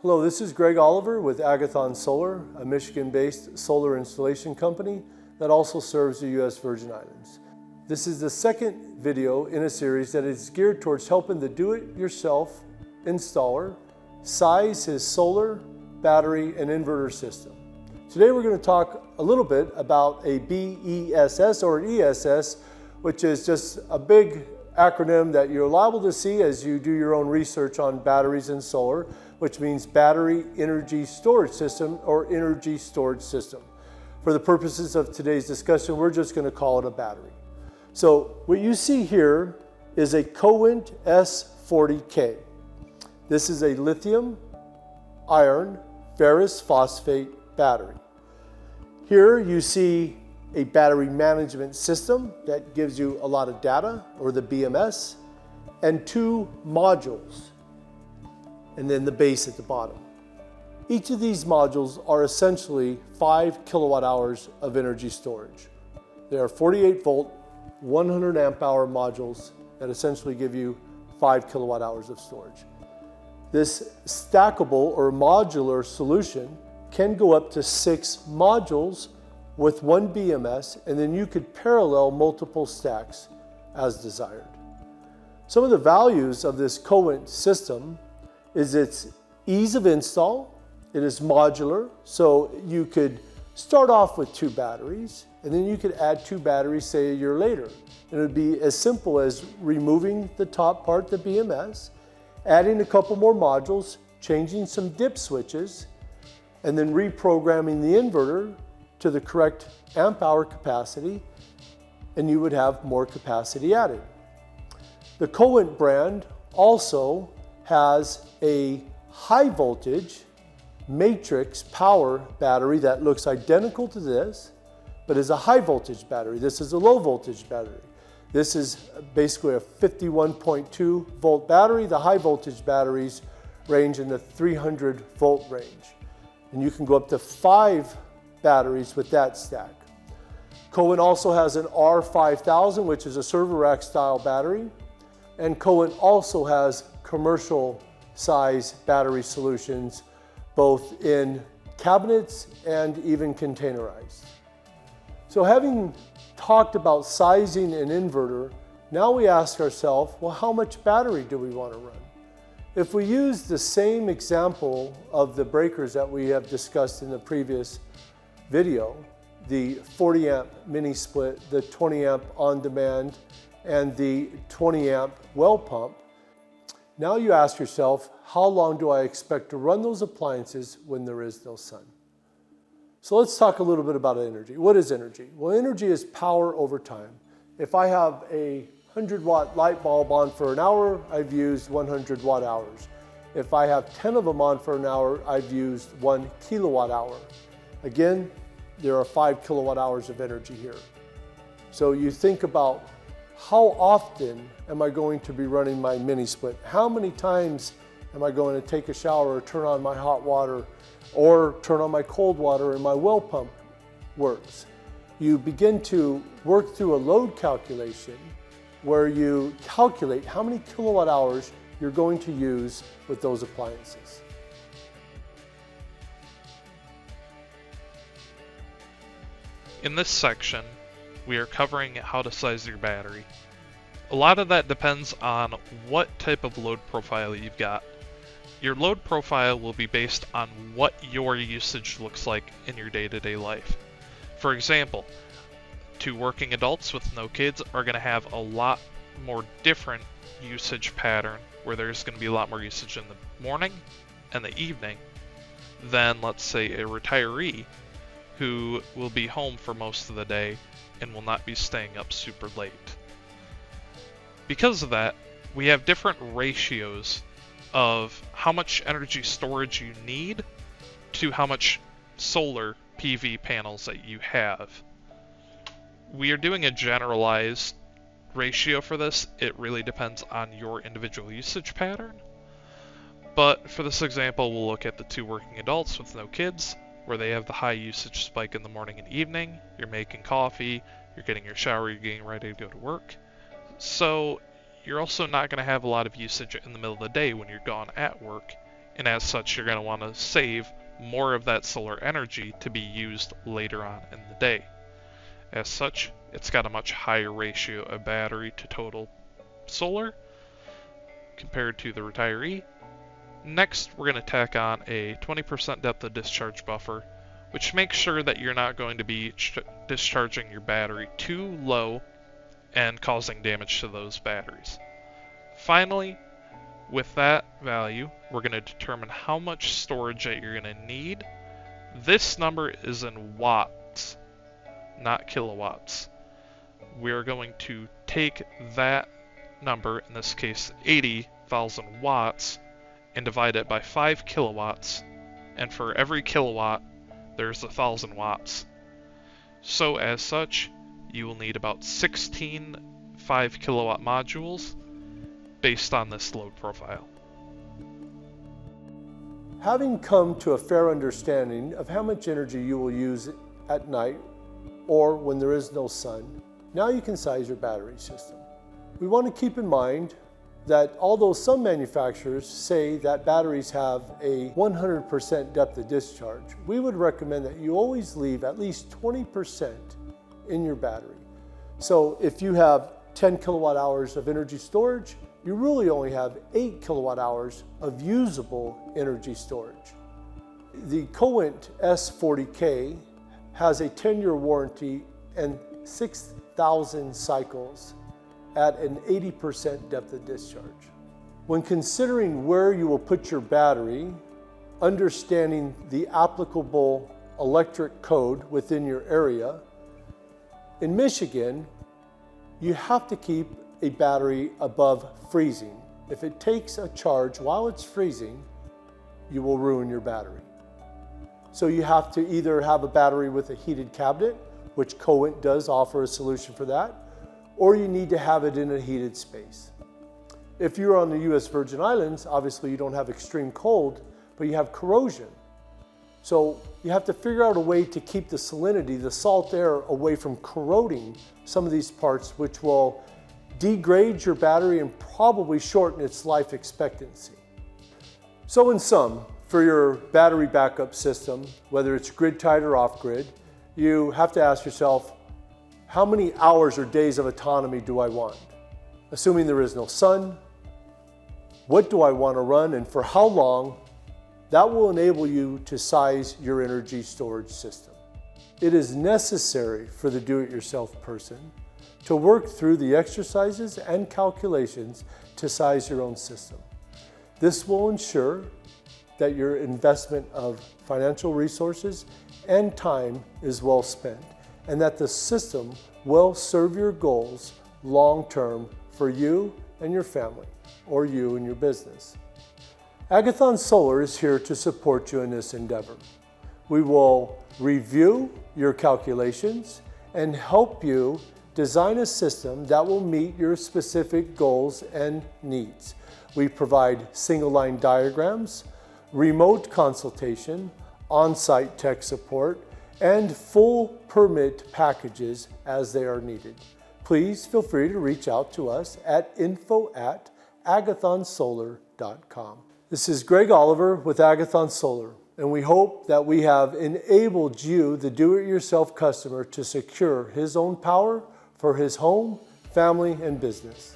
Hello, this is Greg Oliver with Agathon Solar, a Michigan-based solar installation company that also serves the U.S. Virgin Islands. This is the second video in a series that is geared towards helping the do-it-yourself installer size his solar, battery, and inverter system. Today we're going to talk a little bit about a BESS or an ESS, which is just a big acronym that you're liable to see as you do your own research on batteries and solar, which means Battery Energy Storage System or Energy Storage System. For the purposes of today's discussion, we're just going to call it a battery. So what you see here is a Cowent S40K. This is a lithium iron ferrous phosphate battery. Here you see a battery management system that gives you a lot of data, or the BMS, and two modules, and then the base at the bottom. Each of these modules are essentially 5 kilowatt hours of energy storage. They are 48 volt, 100 amp hour modules that essentially give you 5 kilowatt hours of storage. This stackable or modular solution can go up to 6 modules with one BMS, and then you could parallel multiple stacks as desired. Some of the values of this Cowent system is its ease of install. It is modular, so you could start off with 2 batteries, and then you could add 2 batteries, say a year later. And it would be as simple as removing the top part, the BMS, adding a couple more modules, changing some dip switches, and then reprogramming the inverter to the correct amp hour capacity, and you would have more capacity added. The Cowent brand also has a high voltage matrix power battery that looks identical to this, but is a high voltage battery. This is a low voltage battery. This is basically a 51.2 volt battery. The high voltage batteries range in the 300 volt range. And you can go up to 5 batteries with that stack. Cowent also has an R5000, which is a server rack style battery. And Cowent also has commercial size battery solutions, both in cabinets and even containerized. So having talked about sizing an inverter, now we ask ourselves, well, how much battery do we want to run? If we use the same example of the breakers that we have discussed in the previous video, the 40 amp mini split, the 20 amp on demand, and the 20 amp well pump, now you ask yourself, how long do I expect to run those appliances when there is no sun? So let's talk a little bit about energy. What is energy? Well, energy is power over time. If I have a 100 watt light bulb on for an hour, I've used 100 watt hours. If I have 10 of them on for an hour, I've used 1 kilowatt hour. Again, there are 5 kilowatt hours of energy here. So you think about, how often am I going to be running my mini split? How many times am I going to take a shower or turn on my hot water or turn on my cold water and my well pump works? You begin to work through a load calculation where you calculate how many kilowatt hours you're going to use with those appliances. In this section, we are covering how to size your battery. A lot of that depends on what type of load profile you've got. Your load profile will be based on what your usage looks like in your day-to-day life. For example, 2 working adults with no kids are going to have a lot more different usage pattern, where there's going to be a lot more usage in the morning and the evening than, let's say, a retiree who will be home for most of the day and will not be staying up super late. Because of that, we have different ratios of how much energy storage you need to how much solar PV panels that you have. We are doing a generalized ratio for this. It really depends on your individual usage pattern. But for this example, we'll look at the 2 working adults with no kids, where they have the high usage spike in the morning and evening. You're making coffee, you're getting your shower, you're getting ready to go to work. So you're also not going to have a lot of usage in the middle of the day when you're gone at work, and as such you're going to want to save more of that solar energy to be used later on in the day. As such, it's got a much higher ratio of battery to total solar compared to the retiree. Next, we're going to tack on a 20% depth of discharge buffer, which makes sure that you're not going to be discharging your battery too low and causing damage to those batteries. Finally, with that value, we're going to determine how much storage that you're going to need. This number is in watts, not kilowatts. We're going to take that number, in this case 80,000 watts, and divide it by 5 kilowatts, and for every kilowatt there's 1,000 watts. So as such, you will need about 16 5 kilowatt modules based on this load profile. Having come to a fair understanding of how much energy you will use at night or when there is no sun, now you can size your battery system. We want to keep in mind that although some manufacturers say that batteries have a 100% depth of discharge, we would recommend that you always leave at least 20% in your battery. So if you have 10 kilowatt hours of energy storage, you really only have 8 kilowatt hours of usable energy storage. The Cowent S40K has a 10-year warranty and 6,000 cycles at an 80% depth of discharge. When considering where you will put your battery, understanding the applicable electric code within your area, in Michigan, you have to keep a battery above freezing. If it takes a charge while it's freezing, you will ruin your battery. So you have to either have a battery with a heated cabinet, which Cowent does offer a solution for that, or you need to have it in a heated space. If you're on the US Virgin Islands, obviously you don't have extreme cold, but you have corrosion. So you have to figure out a way to keep the salinity, the salt air, away from corroding some of these parts, which will degrade your battery and probably shorten its life expectancy. So in sum, for your battery backup system, whether it's grid-tied or off-grid, you have to ask yourself, how many hours or days of autonomy do I want? Assuming there is no sun, what do I want to run and for how long? That will enable you to size your energy storage system. It is necessary for the do-it-yourself person to work through the exercises and calculations to size your own system. This will ensure that your investment of financial resources and time is well spent, and that the system will serve your goals long-term for you and your family, or you and your business. Agathon Solar is here to support you in this endeavor. We will review your calculations and help you design a system that will meet your specific goals and needs. We provide single-line diagrams, remote consultation, on-site tech support, and full permit packages as they are needed. Please feel free to reach out to us at info@agathonsolar.com. This is Greg Oliver with Agathon Solar, and we hope that we have enabled you, the do-it-yourself customer, to secure his own power for his home, family, and business.